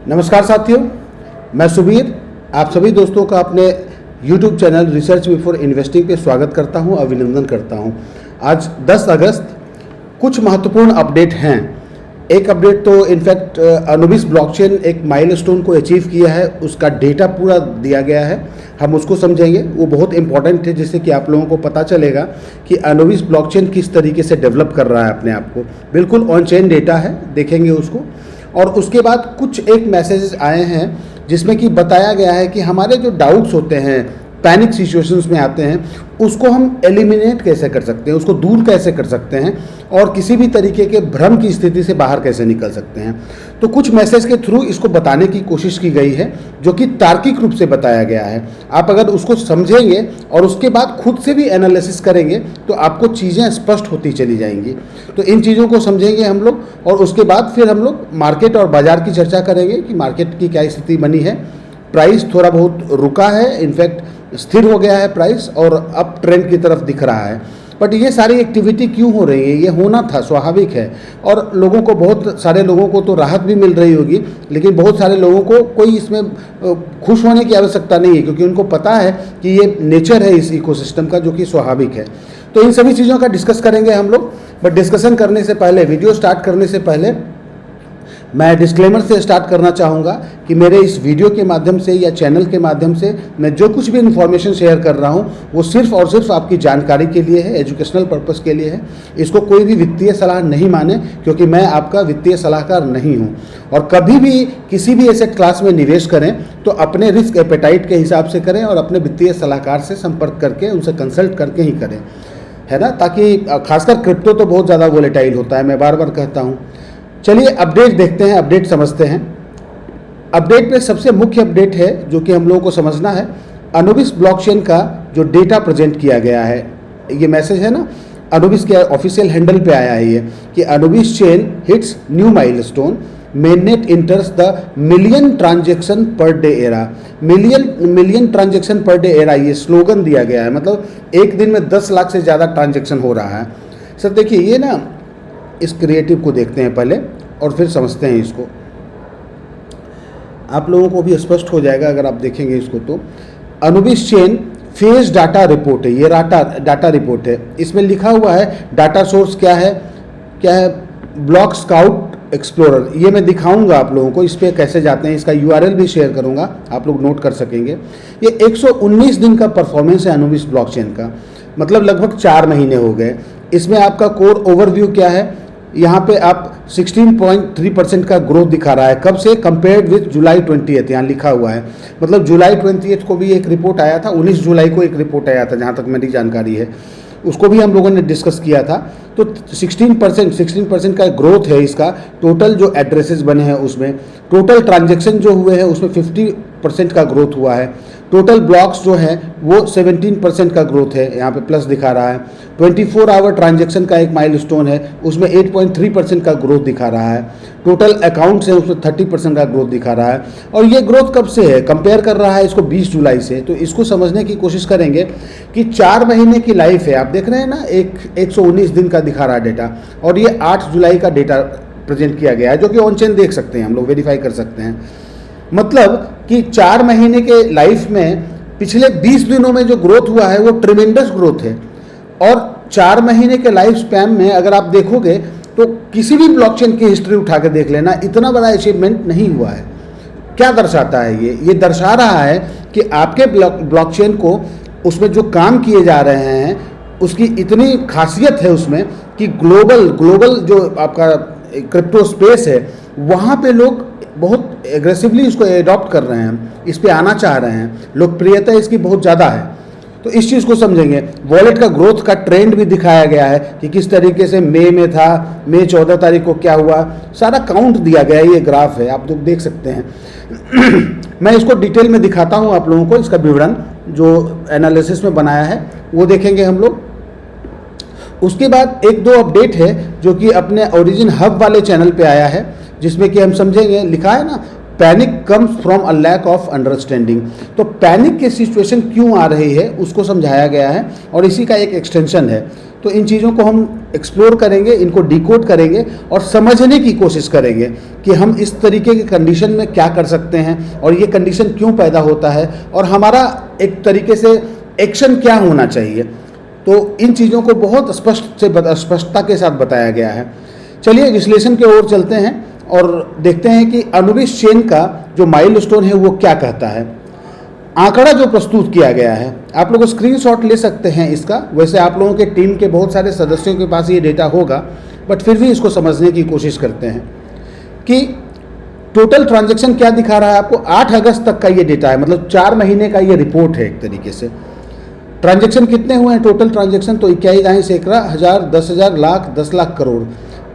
नमस्कार साथियों, मैं सुबीर आप सभी दोस्तों का अपने YouTube channel research before investing पे स्वागत करता हूं, अभिनंदन करता हूं। आज 10 अगस्त कुछ महत्वपूर्ण अपडेट हैं। एक अपडेट तो इनफैक्ट अनुबिस ब्लॉकचेन एक माइलस्टोन को अचीव किया है, उसका डेटा पूरा दिया गया है, हम उसको समझेंगे। वो बहुत इंपॉर्टेंट है जिससे कि आप लोगों को पता चलेगा कि अनुबिस ब्लॉकचेन किस तरीके से डेवलप कर रहा है अपने आप को। बिल्कुल ऑन चेन डेटा है, देखेंगे उसको। और उसके बाद कुछ एक मैसेजेस आए हैं जिसमें कि बताया गया है कि हमारे जो डाउट्स होते हैं, पैनिक सिचुएशंस में आते हैं, उसको हम एलिमिनेट कैसे कर सकते हैं, उसको दूर कैसे कर सकते हैं और किसी भी तरीके के भ्रम की स्थिति से बाहर कैसे निकल सकते हैं। तो कुछ मैसेज के थ्रू इसको बताने की कोशिश की गई है, जो कि तार्किक रूप से बताया गया है। आप अगर उसको समझेंगे और उसके बाद खुद से भी एनालिसिस करेंगे तो आपको चीज़ें स्पष्ट होती चली जाएंगी। तो इन चीज़ों को समझेंगे हम लोग और उसके बाद फिर हम लोग मार्केट और बाज़ार की चर्चा करेंगे कि मार्केट की क्या स्थिति बनी है। प्राइस थोड़ा बहुत रुका है, इनफैक्ट स्थिर हो गया है प्राइस और अप ट्रेंड की तरफ दिख रहा है। बट ये सारी एक्टिविटी क्यों हो रही है? ये होना था, स्वाभाविक है। और लोगों को, बहुत सारे लोगों को तो राहत भी मिल रही होगी, लेकिन बहुत सारे लोगों को कोई इसमें खुश होने की आवश्यकता नहीं है, क्योंकि उनको पता है कि ये नेचर है इस इकोसिस्टम का, जो कि स्वाभाविक है। तो इन सभी चीज़ों का डिस्कस करेंगे हम लोग। बट डिस्कशन करने से पहले, वीडियो स्टार्ट करने से पहले मैं डिस्क्लेमर से स्टार्ट करना चाहूँगा कि मेरे इस वीडियो के माध्यम से या चैनल के माध्यम से मैं जो कुछ भी इन्फॉर्मेशन शेयर कर रहा हूँ वो सिर्फ और सिर्फ आपकी जानकारी के लिए है, एजुकेशनल पर्पस के लिए है। इसको कोई भी वित्तीय सलाह नहीं माने, क्योंकि मैं आपका वित्तीय सलाहकार नहीं हूँ। और कभी भी किसी भी एसेट क्लास में निवेश करें तो अपने रिस्क एपेटाइट के हिसाब से करें और अपने वित्तीय सलाहकार से संपर्क करके, उनसे कंसल्ट करके ही करें, है ना। ताकि खासकर क्रिप्टो तो बहुत ज़्यादा वोलेटाइल होता है, मैं बार बार कहता हूँ। चलिए अपडेट देखते हैं, अपडेट समझते हैं। अपडेट में सबसे मुख्य अपडेट है जो कि हम लोगों को समझना है, अनुबिस ब्लॉकचेन का जो डेटा प्रेजेंट किया गया है। ये मैसेज है ना, अनुबिस के ऑफिशियल हैंडल पे आया है ये कि Anubis chain hits new milestone, mainnet इंटर्स the million transaction per day era. Million transaction per day era, ये स्लोगन दिया गया है। मतलब एक दिन में 10 लाख से ज़्यादा ट्रांजेक्शन हो रहा है। सर देखिए, ये ना, इस क्रिएटिव को देखते हैं पहले और फिर समझते हैं इसको। आप लोगों को भी स्पष्ट हो जाएगा अगर आप देखेंगे इसको। तो Anubis chain phase data report है, ये डाटा रिपोर्ट है। इसमें लिखा हुआ है डाटा सोर्स क्या है, ब्लॉक स्काउट एक्सप्लोरर। ये मैं दिखाऊंगा आप लोगों को, इस पर कैसे जाते हैं, इसका URL भी शेयर करूंगा, आप लोग नोट कर सकेंगे। ये 119 दिन का परफॉर्मेंस है अनुबिस ब्लॉकचेन का, मतलब लगभग 4 महीने हो गए। इसमें आपका कोर ओवरव्यू क्या है, यहाँ पे आप 16.3% का ग्रोथ दिखा रहा है। कब से? कंपेयर्ड विथ जुलाई 20, यहाँ लिखा हुआ है। मतलब जुलाई 20 को भी एक रिपोर्ट आया था, 19 जुलाई को एक रिपोर्ट आया था, जहाँ तक मेरी जानकारी है। उसको भी हम लोगों ने डिस्कस किया था। तो 16% का ग्रोथ है इसका। टोटल जो एड्रेसेस बने हैं उसमें, टोटल ट्रांजेक्शन जो हुए हैं उसमें 50% का ग्रोथ हुआ है। टोटल ब्लॉक्स जो है वो 17% का ग्रोथ है, यहाँ पे प्लस दिखा रहा है। 24 आवर ट्रांजेक्शन का एक माइलस्टोन है, उसमें 8.3% का ग्रोथ दिखा रहा है। टोटल अकाउंट्स है, उसमें 30% का ग्रोथ दिखा रहा है। और ये ग्रोथ कब से है? कंपेयर कर रहा है इसको 20 जुलाई से। तो इसको समझने की कोशिश करेंगे कि 4 महीने की लाइफ है। आप देख रहे हैं ना, 119 दिन का दिखा रहा है डेटा, और ये 8 जुलाई का डेटा प्रेजेंट किया गया है, जो कि ऑन चेन देख सकते हैं, हम लोग वेरीफाई कर सकते हैं। मतलब कि 4 महीने के लाइफ में पिछले 20 दिनों में जो ग्रोथ हुआ है वो ट्रिमेंडस ग्रोथ है। और 4 महीने के लाइफ स्पैन में अगर आप देखोगे तो किसी भी ब्लॉकचेन की हिस्ट्री उठा के देख लेना, इतना बड़ा अचीवमेंट नहीं हुआ है। क्या दर्शाता है ये दर्शा रहा है कि आपके ब्लॉकचेन को, उसमें जो काम किए जा रहे हैं, उसकी इतनी खासियत है उसमें कि ग्लोबल जो आपका क्रिप्टो स्पेस है, वहाँ पे लोग बहुत एग्रेसिवली इसको एडॉप्ट कर रहे हैं, इस पे आना चाह रहे हैं, लोकप्रियता इसकी बहुत ज़्यादा है। तो इस चीज़ को समझेंगे। वॉलेट का ग्रोथ का ट्रेंड भी दिखाया गया है कि किस तरीके से मई में था, मई 14 तारीख को क्या हुआ, सारा काउंट दिया गया है। ये ग्राफ है, आप लोग देख सकते हैं। मैं इसको डिटेल में दिखाता हूँ आप लोगों को, इसका विवरण जो एनालिसिस में बनाया है वो देखेंगे हम लोग। उसके बाद 1-2 अपडेट है जो कि अपने ओरिजिन हब वाले चैनल पे आया है, जिसमें कि हम समझेंगे, लिखा है ना, panic comes from a lack of understanding. तो पैनिक की सिचुएशन क्यों आ रही है उसको समझाया गया है और इसी का एक एक्सटेंशन है। तो इन चीज़ों को हम एक्सप्लोर करेंगे, इनको डिकोड करेंगे और समझने की कोशिश करेंगे कि हम इस तरीके के कंडीशन में क्या कर सकते हैं और ये कंडीशन क्यों पैदा होता है और हमारा एक तरीके से एक्शन क्या होना चाहिए। तो इन चीज़ों को बहुत स्पष्टता के साथ बताया गया है। चलिए विश्लेषण की ओर चलते हैं और देखते हैं कि अनुबिस चेन का जो माइलस्टोन है वो क्या कहता है। आंकड़ा जो प्रस्तुत किया गया है, आप लोग स्क्रीनशॉट ले सकते हैं इसका। वैसे आप लोगों के टीम के बहुत सारे सदस्यों के पास ये डेटा होगा, बट फिर भी इसको समझने की कोशिश करते हैं कि टोटल ट्रांजैक्शन क्या दिखा रहा है आपको। 8 अगस्त तक का ये डेटा है, मतलब 4 महीने का ये रिपोर्ट है एक तरीके से। ट्रांजैक्शन कितने हुए हैं टोटल ट्रांजैक्शन, तो 21,000, 10,000, लाख, 10 लाख, करोड़।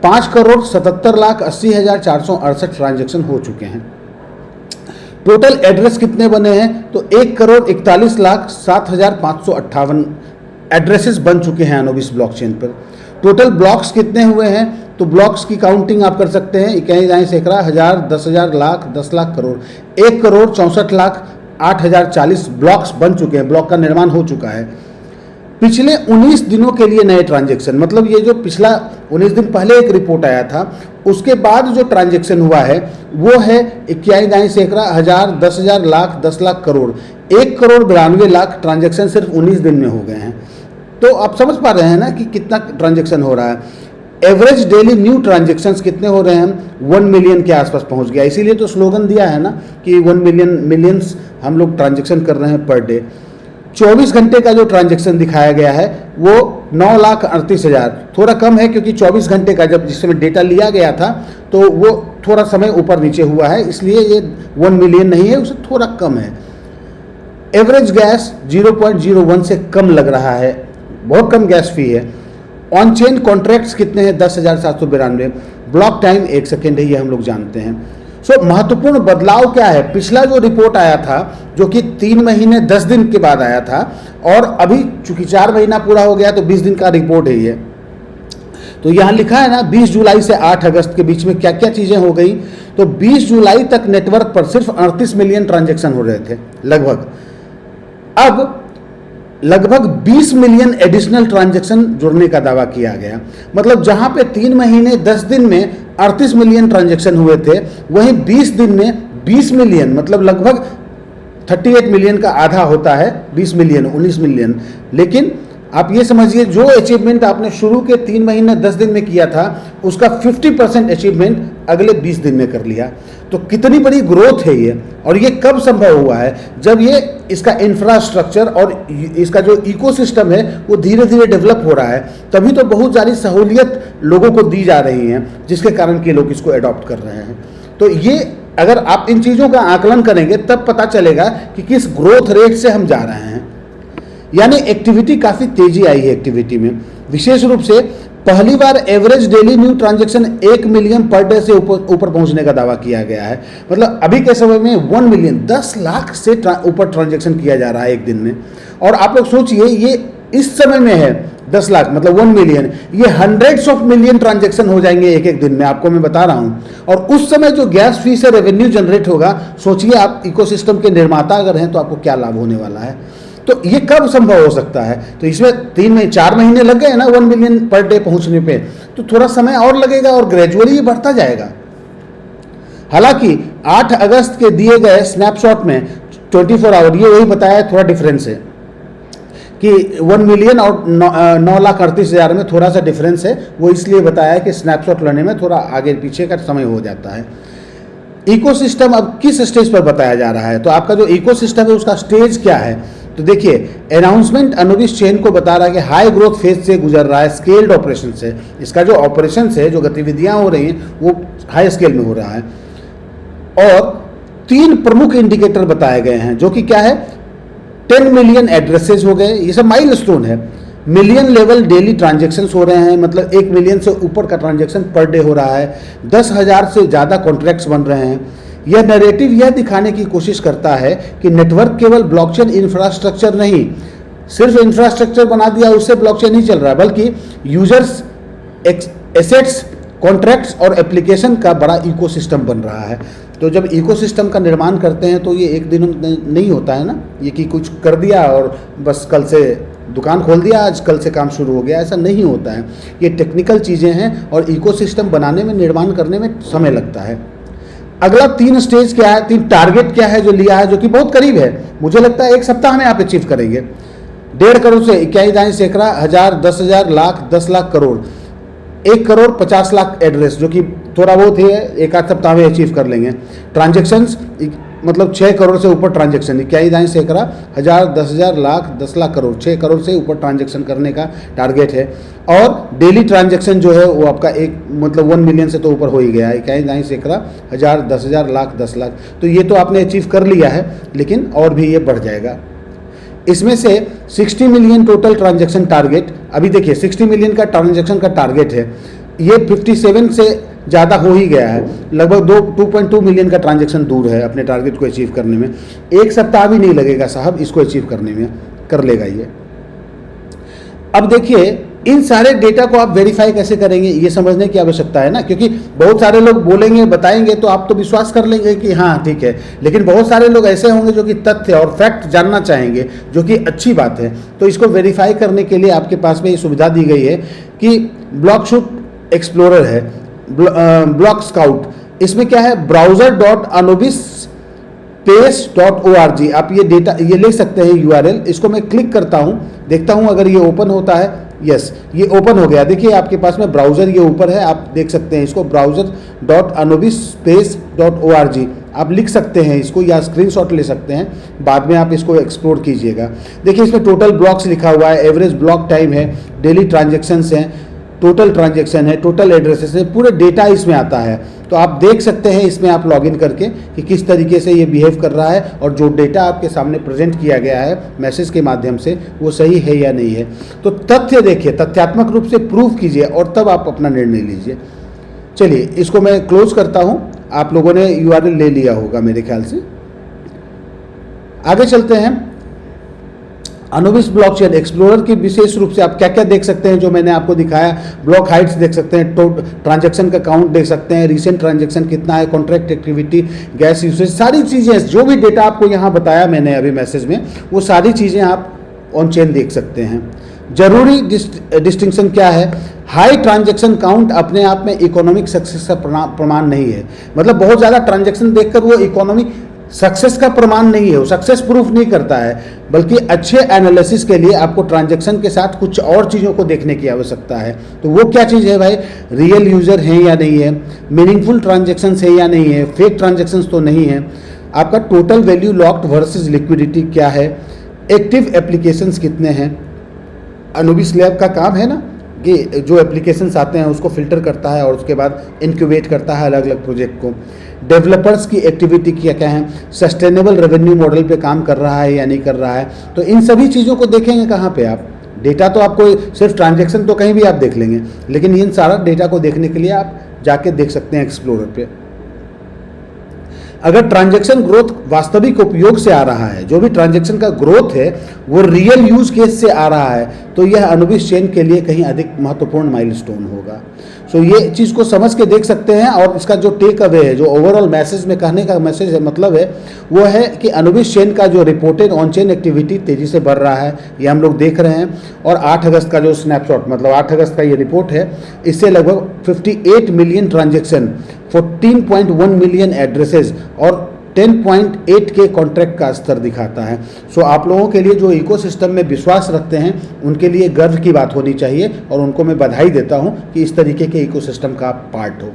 5,77,80,468 ट्रांजैक्शन हो चुके हैं। टोटल एड्रेस कितने बने हैं, तो 1,41,07,558 एड्रेसेस बन चुके हैं अनुबिस ब्लॉकचेन पर। टोटल ब्लॉक्स कितने हुए हैं, तो ब्लॉक्स की काउंटिंग आप कर सकते हैं 21,000, 10,000, लाख, 10 लाख, करोड़। 1,64,08,040 ब्लॉक्स बन चुके हैं, ब्लॉक का निर्माण हो चुका है। पिछले 19 दिनों के लिए नए ट्रांजैक्शन, मतलब ये जो पिछला 19 दिन पहले एक रिपोर्ट आया था उसके बाद जो ट्रांजैक्शन हुआ है वो है 21,000, 10,000, लाख, 10 लाख, करोड़। 1,92,00,000 ट्रांजैक्शन सिर्फ 19 दिन में हो गए हैं। तो आप समझ पा रहे हैं ना कि कितना ट्रांजैक्शन हो रहा है। एवरेज डेली न्यू ट्रांजैक्शंस कितने हो रहे हैं, 1 मिलियन के आसपास पहुंच गया। इसीलिए तो स्लोगन दिया है ना कि 1 मिलियंस हम लोग ट्रांजैक्शन कर रहे हैं पर डे। 24 घंटे का जो ट्रांजैक्शन दिखाया गया है वो 9,38,000, थोड़ा कम है क्योंकि 24 घंटे का जब जिस समय डेटा लिया गया था तो वो थोड़ा समय ऊपर नीचे हुआ है, इसलिए ये 1 मिलियन नहीं है, उससे थोड़ा कम है। एवरेज गैस 0.01 से कम लग रहा है, बहुत कम गैस फी है। ऑन चेन कॉन्ट्रैक्ट्स कितने हैं, 10,792। ब्लॉक टाइम 1 सेकेंड है, ये हम लोग जानते हैं। महत्वपूर्ण बदलाव क्या है, पिछला जो रिपोर्ट आया था जो कि 3 महीने 10 दिन के बाद आया था और अभी चूंकि 4 महीना पूरा हो गया तो 20 दिन का रिपोर्ट है ये। तो यहाँ लिखा है ना 20 जुलाई से 8 अगस्त के बीच में क्या क्या चीजें हो गई। तो 20 जुलाई तक नेटवर्क पर सिर्फ 38 मिलियन ट्रांजैक्शन हो रहे थे लगभग। अब लगभग 20 मिलियन एडिशनल ट्रांजैक्शन जुड़ने का दावा किया गया। मतलब जहां पे 3 महीने 10 दिन में 38 मिलियन ट्रांजैक्शन हुए थे, वहीं 20 दिन में 20 मिलियन, मतलब लगभग 38 मिलियन का आधा होता है 20 मिलियन, 19 मिलियन। लेकिन आप ये समझिए जो अचीवमेंट आपने शुरू के 3 महीने 10 दिन में किया था उसका 50% अचीवमेंट अगले 20 दिन में कर लिया। तो कितनी बड़ी ग्रोथ है ये, और ये कब संभव हुआ है, जब ये इसका इंफ्रास्ट्रक्चर और इसका जो इकोसिस्टम है वो धीरे धीरे डेवलप हो रहा है। तभी तो बहुत सारी सहूलियत लोगों को दी जा रही हैं जिसके कारण के लोग इसको अडॉप्ट कर रहे हैं। तो ये अगर आप इन चीज़ों का आकलन करेंगे तब पता चलेगा कि किस ग्रोथ रेट से हम जा रहे हैं। यानी एक्टिविटी काफ़ी तेजी आई है एक्टिविटी में। विशेष रूप से पहली बार average daily new transaction 1 million पर डे से ऊपर पहुंचने का दावा किया गया है। मतलब अभी के समय में 1 मिलियन 10 लाख से ऊपर ट्रांजैक्शन किया जा रहा है एक दिन में। और आप लोग सोचिए ये इस समय में है 10 लाख मतलब 1 मिलियन, ये हंड्रेड्स ऑफ मिलियन ट्रांजैक्शन हो जाएंगे एक एक दिन में, आपको मैं बता रहा हूँ। और उस समय जो गैस फी से रेवेन्यू जनरेट होगा, सोचिए आप इकोसिस्टम के निर्माता अगर हैं तो आपको क्या लाभ होने वाला है। तो ये कब संभव हो सकता है, तो इसमें 4 महीने लग गए ना 1 मिलियन पर डे पहुंचने पे, तो थोड़ा समय और लगेगा और ग्रेजुअली ये बढ़ता जाएगा। हालांकि 8 अगस्त के दिए गए स्नैपशॉट में 24 आवर ये वही बताया, थोड़ा डिफरेंस है कि 1 मिलियन और 9,38,000 में थोड़ा सा डिफरेंस है। वो इसलिए बताया कि स्नैपशॉट लेने में थोड़ा आगे पीछे का समय हो जाता है। इकोसिस्टम अब किस स्टेज पर बताया जा रहा है, तो आपका जो इकोसिस्टम है उसका स्टेज क्या है, तो देखिए अनाउंसमेंट अनुबिस चेन को बता रहा है कि हाई ग्रोथ फेज से गुजर रहा है, स्केल्ड ऑपरेशन से। इसका जो ऑपरेशन है, जो गतिविधियां हो रही हैं वो हाई स्केल में हो रहा है। और 3 प्रमुख इंडिकेटर बताए गए हैं जो कि क्या है, 10 मिलियन एड्रेसेस हो गए, ये सब माइलस्टोन है। मिलियन लेवल डेली ट्रांजैक्शंस हो रहे हैं, मतलब 1 मिलियन से ऊपर का ट्रांजैक्शन पर डे हो रहा है। 10,000 से ज़्यादा कॉन्ट्रैक्ट्स बन रहे हैं। यह नैरेटिव यह दिखाने की कोशिश करता है कि नेटवर्क केवल ब्लॉकचेन इंफ्रास्ट्रक्चर नहीं, सिर्फ इंफ्रास्ट्रक्चर बना दिया उससे ब्लॉकचेन नहीं चल रहा है, बल्कि यूजर्स, एसेट्स, कॉन्ट्रैक्ट्स और एप्लीकेशन का बड़ा इकोसिस्टम बन रहा है। तो जब इकोसिस्टम का निर्माण करते हैं तो ये एक दिन नहीं होता है ना, ये कि कुछ कर दिया और बस कल से दुकान खोल दिया, आज कल से काम शुरू हो गया, ऐसा नहीं होता है। ये टेक्निकल चीज़ें हैं और इकोसिस्टम बनाने में, निर्माण करने में समय लगता है। अगला 3 स्टेज क्या है, 3 टारगेट क्या है जो लिया है, जो कि बहुत करीब है, मुझे लगता है 1 सप्ताह में आप अचीव करेंगे। 1.5 करोड़ से 21 सैकड़ा, 1000, 10,000, लाख, 10 लाख, करोड़, 1 करोड़ 50 लाख एड्रेस, जो कि थोड़ा बहुत ही है, 1 सप्ताह में अचीव कर लेंगे। ट्रांजेक्शन्स मतलब 6 करोड़ से ऊपर ट्रांजेक्शन, 21 सैकड़ा, 1000, 10,000, लाख, 10 लाख, करोड़, 6 करोड़ से ऊपर ट्रांजेक्शन करने का टारगेट है। और डेली ट्रांजेक्शन जो है वो आपका 1 मिलियन से तो ऊपर हो ही गया है, 21 सैकड़ा, 1000, 10,000, लाख, 10 लाख, तो ये तो आपने अचीव कर लिया है, लेकिन और भी ये बढ़ जाएगा। इसमें से 60 मिलियन टोटल ट्रांजैक्शन टारगेट, अभी देखिए 60 मिलियन का ट्रांजैक्शन का टारगेट है, ये 57 से ज़्यादा हो ही गया है, लगभग 2.2 मिलियन का ट्रांजैक्शन दूर है अपने टारगेट को अचीव करने में। 1 सप्ताह भी नहीं लगेगा साहब इसको अचीव करने में, कर लेगा ये। अब देखिए इन सारे डेटा को आप वेरीफाई कैसे करेंगे, ये समझने की आवश्यकता है ना, क्योंकि बहुत सारे लोग बोलेंगे, बताएंगे तो आप तो विश्वास कर लेंगे कि हाँ ठीक है, लेकिन बहुत सारे लोग ऐसे होंगे जो कि तथ्य और फैक्ट जानना चाहेंगे, जो कि अच्छी बात है। तो इसको वेरीफाई करने के लिए आपके पास में ये सुविधा दी गई है कि ब्लॉकशूट एक्सप्लोरर है, ब्लॉक स्काउट। इसमें क्या है, browser.anubis-space.org, आप ये डेटा ये ले सकते हैं URL। इसको मैं क्लिक करता हूँ, देखता हूँ अगर ये ओपन होता है। यस, ये ओपन हो गया। देखिए आपके पास में ब्राउज़र ये ऊपर है, आप देख सकते हैं इसको, browser.anubis-space.org आप लिख सकते हैं इसको, या स्क्रीनशॉट ले सकते हैं, बाद में आप इसको एक्सप्लोर कीजिएगा। देखिए इसमें टोटल ब्लॉक्स लिखा हुआ है, एवरेज ब्लॉक टाइम है, डेली ट्रांजेक्शन्स हैं, टोटल ट्रांजैक्शन है, टोटल एड्रेसेस है, पूरे डेटा इसमें आता है। तो आप देख सकते हैं इसमें आप लॉगिन करके कि किस तरीके से ये बिहेव कर रहा है, और जो डेटा आपके सामने प्रेजेंट किया गया है मैसेज के माध्यम से वो सही है या नहीं है। तो तथ्य देखिए, तथ्यात्मक रूप से प्रूव कीजिए और तब आप अपना निर्णय लीजिए। चलिए इसको मैं क्लोज करता हूँ, आप लोगों ने URL ले लिया होगा मेरे ख्याल से। आगे चलते हैं। अनुबिस ब्लॉकचेन एक्सप्लोरर की विशेष रूप से आप क्या क्या देख सकते हैं जो मैंने आपको दिखाया, ब्लॉक हाइट्स देख सकते हैं, ट्रांजैक्शन का काउंट देख सकते हैं, रिसेंट ट्रांजैक्शन कितना है, कॉन्ट्रैक्ट एक्टिविटी, गैस यूसेज, सारी चीज़ें, जो भी डेटा आपको यहाँ बताया मैंने अभी मैसेज में, वो सारी चीज़ें आप ऑन चेन देख सकते हैं। जरूरी डिस्टिंक्शन क्या है, हाई ट्रांजैक्शन काउंट अपने आप में इकोनॉमिक सक्सेस का प्रमाण नहीं है। मतलब बहुत ज़्यादा ट्रांजैक्शन देखकर वो इकोनॉमिक सक्सेस का प्रमाण नहीं है, वो सक्सेस प्रूफ नहीं करता है, बल्कि अच्छे एनालिसिस के लिए आपको ट्रांजैक्शन के साथ कुछ और चीज़ों को देखने की आवश्यकता है। तो वो क्या चीज़ है भाई, रियल यूज़र है या नहीं है, मीनिंगफुल ट्रांजैक्शंस है या नहीं है, फेक ट्रांजैक्शंस तो नहीं है, आपका total value locked versus liquidity क्या है, एक्टिव एप्लीकेशंस कितने हैं। अनुबिस लैब का काम है ना कि जो एप्लीकेशंस आते हैं उसको फिल्टर करता है और उसके बाद इनक्यूबेट करता है अलग अलग प्रोजेक्ट को। डेवलपर्स की एक्टिविटी क्या क्या है, सस्टेनेबल रेवेन्यू मॉडल पे काम कर रहा है या नहीं कर रहा है। तो इन सभी चीज़ों को देखेंगे कहाँ पे आप, डेटा तो आपको सिर्फ ट्रांजैक्शन तो कहीं भी आप देख लेंगे, लेकिन इन सारा डेटा को देखने के लिए आप जाके देख सकते हैं एक्सप्लोरर पे। अगर ट्रांजैक्शन ग्रोथ वास्तविक उपयोग से आ रहा है, जो भी ट्रांजैक्शन का ग्रोथ है वो रियल यूज केस से आ रहा है, तो यह अनुबिस चेन के लिए कहीं अधिक महत्वपूर्ण माइलस्टोन होगा। सो ये चीज़ को समझ के देख सकते हैं। और इसका जो टेक अवे है, जो ओवरऑल मैसेज में कहने का मैसेज है, मतलब है वो है कि अनुबिस चेन का जो रिपोर्टेड ऑन चेन एक्टिविटी तेज़ी से बढ़ रहा है, ये हम लोग देख रहे हैं। और 8 अगस्त का जो स्नैपशॉट, मतलब 8 अगस्त का ये रिपोर्ट है, इससे लगभग 58 मिलियन ट्रांजेक्शन, 14.1 मिलियन एड्रेसेस और 10.8 के कॉन्ट्रैक्ट का स्तर दिखाता है। सो आप लोगों के लिए जो इकोसिस्टम में विश्वास रखते हैं उनके लिए गर्व की बात होनी चाहिए, और उनको मैं बधाई देता हूं कि इस तरीके के इकोसिस्टम का आप पार्ट हो।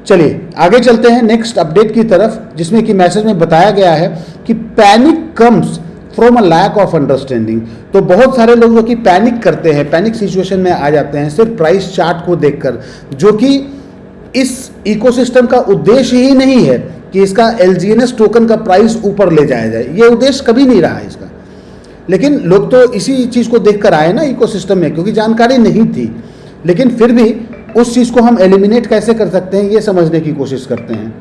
चलिए आगे चलते हैं नेक्स्ट अपडेट की तरफ, जिसमें कि मैसेज में बताया गया है कि panic comes from a lack of understanding. तो बहुत सारे लोग जो कि पैनिक करते हैं, पैनिक सिचुएशन में आ जाते हैं सिर्फ प्राइस चार्ट को देखकर, जो कि इस इकोसिस्टम का उद्देश्य ही नहीं है कि इसका LGNS टोकन का प्राइस ऊपर ले जाया जाए, ये उद्देश्य कभी नहीं रहा है इसका। लेकिन लोग तो इसी चीज़ को देखकर आए ना इकोसिस्टम में, क्योंकि जानकारी नहीं थी। लेकिन फिर भी उस चीज़ को हम एलिमिनेट कैसे कर सकते हैं ये समझने की कोशिश करते हैं।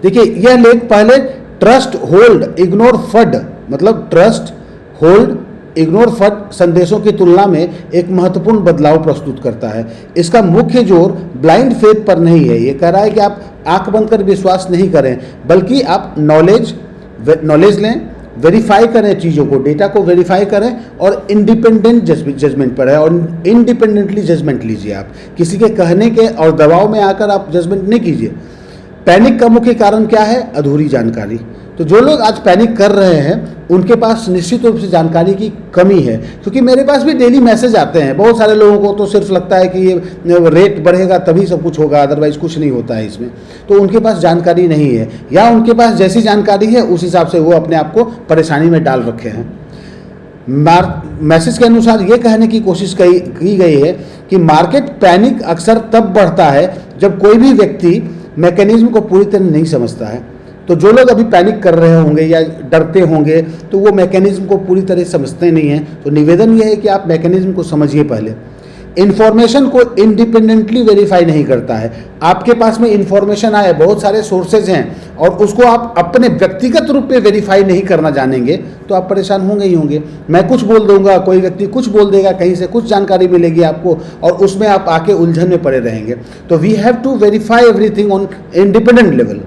देखिए यह लेख पहले ट्रस्ट होल्ड इग्नोर फड, मतलब ट्रस्ट होल्ड इग्नोर फट संदेशों की तुलना में एक महत्वपूर्ण बदलाव प्रस्तुत करता है। इसका मुख्य जोर ब्लाइंड फेथ पर नहीं है। ये कह रहा है कि आप आंख बंद कर विश्वास नहीं करें, बल्कि आप नॉलेज लें, वेरीफाई करें चीज़ों को, डेटा को वेरीफाई करें और इंडिपेंडेंट जजमेंट पर है, और इंडिपेंडेंटली जजमेंट लीजिए। आप किसी के कहने के और दबाव में आकर आप जजमेंट नहीं कीजिए। पैनिक का मुख्य कारण क्या है? अधूरी जानकारी। तो जो लोग आज पैनिक कर रहे हैं उनके पास निश्चित रूप से जानकारी की कमी है, क्योंकि मेरे पास भी डेली मैसेज आते हैं। बहुत सारे लोगों को तो सिर्फ लगता है कि ये रेट बढ़ेगा तभी सब कुछ होगा, अदरवाइज कुछ नहीं होता है इसमें। तो उनके पास जानकारी नहीं है, या उनके पास जैसी जानकारी है उस हिसाब से वो अपने आप को परेशानी में डाल रखे हैं। मैसेज के अनुसार ये कहने की कोशिश की गई है कि मार्केट पैनिक अक्सर तब बढ़ता है जब कोई भी व्यक्ति मैकेनिज्म को पूरी तरह नहीं समझता है। तो जो लोग अभी पैनिक कर रहे होंगे या डरते होंगे तो वो मैकेनिज्म को पूरी तरह समझते नहीं हैं। तो निवेदन ये है कि आप मैकेनिज्म को समझिए पहले। इन्फॉर्मेशन को इंडिपेंडेंटली वेरीफाई नहीं करता है। आपके पास में इन्फॉर्मेशन आए, बहुत सारे सोर्सेज हैं, और उसको आप अपने व्यक्तिगत रूप में वेरीफाई नहीं करना जानेंगे तो आप परेशान होंगे ही होंगे। मैं कुछ बोल दूंगा, कोई व्यक्ति कुछ बोल देगा, कहीं से कुछ जानकारी मिलेगी आपको और उसमें आप आके उलझन में पड़े रहेंगे। तो we have to verify everything on independent level.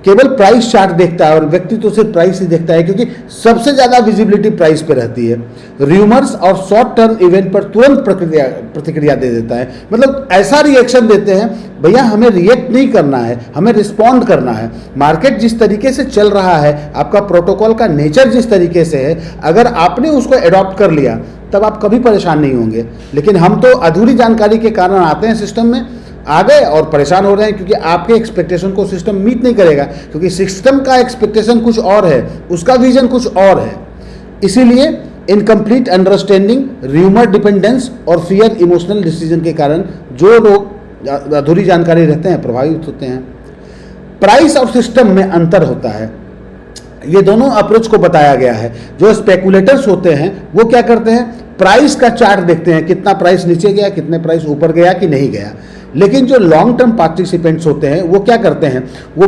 केवल प्राइस चार्ट देखता है और व्यक्ति तो सिर्फ प्राइस ही देखता है, क्योंकि सबसे ज़्यादा विजिबिलिटी प्राइस पे रहती है। र्यूमर्स और शॉर्ट टर्म इवेंट पर तुरंत प्रतिक्रिया दे देता है। मतलब ऐसा रिएक्शन देते हैं, भैया हमें रिएक्ट नहीं करना है, हमें रिस्पॉन्ड करना है। मार्केट जिस तरीके से चल रहा है, आपका प्रोटोकॉल का नेचर जिस तरीके से है, अगर आपने उसको एडॉप्ट कर लिया तब आप कभी परेशान नहीं होंगे। लेकिन हम तो अधूरी जानकारी के कारण आते हैं सिस्टम में, आ गए और परेशान हो रहे हैं, क्योंकि आपके एक्सपेक्टेशन को सिस्टम मीट नहीं करेगा, क्योंकि सिस्टम का एक्सपेक्टेशन कुछ और है, उसका विजन कुछ और है। इसीलिए इनकम्प्लीट अंडरस्टैंडिंग, र्यूमर डिपेंडेंस और फियर इमोशनल डिसीजन के कारण जो लोग अधूरी जानकारी रहते हैं प्रभावित होते हैं। प्राइस और सिस्टम में अंतर होता है। ये दोनों अप्रोच को बताया गया है। जो स्पेकुलेटर्स होते हैं वो क्या करते हैं, प्राइस का चार्ट देखते हैं, कितना प्राइस नीचे गया, कितने प्राइस ऊपर गया कि नहीं गया। लेकिन जो लॉन्ग टर्म पार्टिसिपेंट्स होते हैं वो क्या करते हैं, वो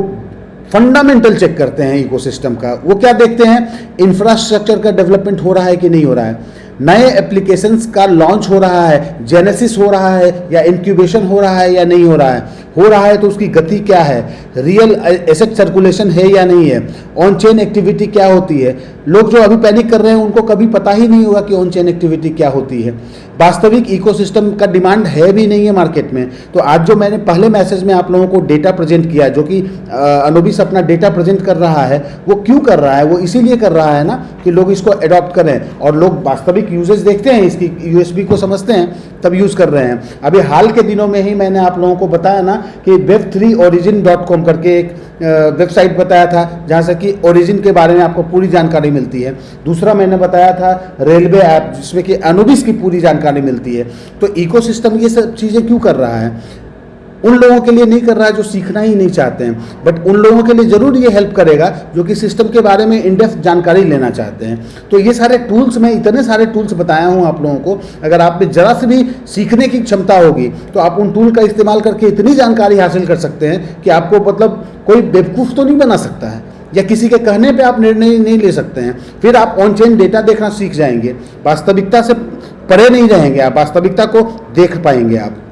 फंडामेंटल चेक करते हैं इकोसिस्टम का। वो क्या देखते हैं, इंफ्रास्ट्रक्चर का डेवलपमेंट हो रहा है कि नहीं हो रहा है, नए एप्लीकेशंस का लॉन्च हो रहा है, जेनेसिस हो रहा है या इंक्यूबेशन हो रहा है या नहीं हो रहा है। हो रहा है तो उसकी गति क्या है, रियल एसेट सर्कुलेशन है या नहीं है, ऑन चेन एक्टिविटी क्या होती है। लोग जो अभी पैनिक कर रहे हैं उनको कभी पता ही नहीं होगा कि ऑन चेन एक्टिविटी क्या होती है। वास्तविक इकोसिस्टम का डिमांड है भी नहीं है मार्केट में। तो आज जो मैंने पहले मैसेज में आप लोगों को डेटा प्रेजेंट किया, जो कि अनुबिस अपना डेटा प्रेजेंट कर रहा है, वो क्यों कर रहा है, वो इसीलिए कर रहा है ना कि लोग इसको अडॉप्ट करें और लोग वास्तविक यूजेज देखते हैं, इसकी यूएसपी को समझते हैं, तब यूज़ कर रहे हैं। अभी हाल के दिनों में ही मैंने आप लोगों को बताया ना कि web3origin.com करके एक वेबसाइट बताया था, जहाँ से कि ओरिजिन के बारे में आपको पूरी जानकारी मिलती है। दूसरा मैंने बताया था रेलवे ऐप, जिसमें कि अनुबिस की पूरी जानकारी मिलती है। तो इकोसिस्टम ये सब चीज़ें क्यों कर रहा है, उन लोगों के लिए नहीं कर रहा है जो सीखना ही नहीं चाहते हैं, बट उन लोगों के लिए ज़रूर ये हेल्प करेगा जो कि सिस्टम के बारे में इन-डेप्थ जानकारी लेना चाहते हैं। तो ये सारे टूल्स, मैं इतने सारे टूल्स बताया हूँ आप लोगों को, अगर आप में ज़रा से भी सीखने की क्षमता होगी तो आप उन टूल का इस्तेमाल करके इतनी जानकारी हासिल कर सकते हैं कि आपको मतलब कोई बेवकूफ़ तो नहीं बना सकता है, या किसी के कहने पे आप निर्णय नहीं ले सकते हैं। फिर आप ऑन चेन डेटा देखना सीख जाएंगे, वास्तविकता से परे नहीं रहेंगे, आप वास्तविकता को देख पाएंगे। आप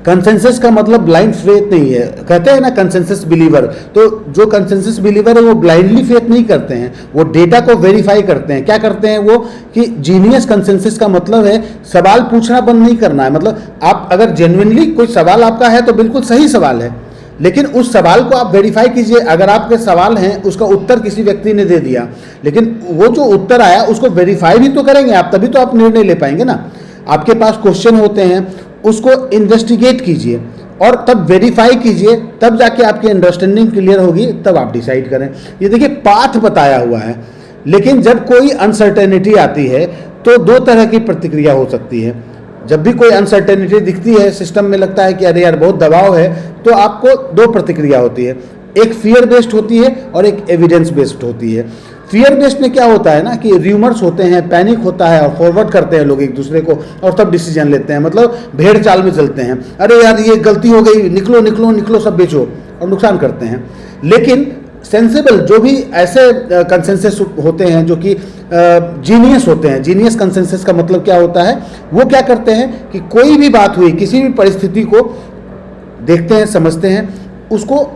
कंसेंसस का मतलब ब्लाइंड फेथ नहीं है, कहते हैं ना कंसेंसस बिलीवर। तो जो कंसेंसस बिलीवर है वो ब्लाइंडली फेथ नहीं करते हैं, वो डेटा को वेरीफाई करते हैं। क्या करते हैं वो कि जीनियस कंसेंसस का मतलब है सवाल पूछना बंद नहीं करना है। मतलब आप अगर जेन्युइनली कोई सवाल आपका है तो बिल्कुल सही सवाल है, लेकिन उस सवाल को आप वेरीफाई कीजिए। अगर आपके सवाल हैं, उसका उत्तर किसी व्यक्ति ने दे दिया, लेकिन वो जो उत्तर आया उसको वेरीफाई भी तो करेंगे आप, तभी तो आप निर्णय ले पाएंगे ना। आपके पास क्वेश्चन होते हैं, उसको इन्वेस्टिगेट कीजिए और तब वेरीफाई कीजिए, तब जाके आपकी अंडरस्टैंडिंग क्लियर होगी, तब आप डिसाइड करें। ये देखिए पाथ बताया हुआ है, लेकिन जब कोई अनसर्टेनिटी आती है तो दो तरह की प्रतिक्रिया हो सकती है। जब भी कोई अनसर्टेनिटी दिखती है, सिस्टम में लगता है कि अरे यार बहुत दबाव है, तो आपको दो प्रतिक्रिया होती है, एक फियर बेस्ड होती है और एक एविडेंस बेस्ड होती है। फियर बेस्ड में क्या होता है ना कि र्यूमर्स होते हैं, पैनिक होता है और फॉरवर्ड करते हैं लोग एक दूसरे को और तब डिसीजन लेते हैं, मतलब भेड़ चाल में चलते हैं। अरे यार ये गलती हो गई, निकलो निकलो निकलो सब बेचो, और नुकसान करते हैं। लेकिन सेंसिबल जो भी ऐसे कंसेंसस होते हैं जो कि जीनियस होते हैं, जीनियस कंसेंसस का मतलब क्या होता है, वो क्या करते हैं कि कोई भी बात हुई, किसी भी परिस्थिति को देखते हैं, समझते हैं, उसको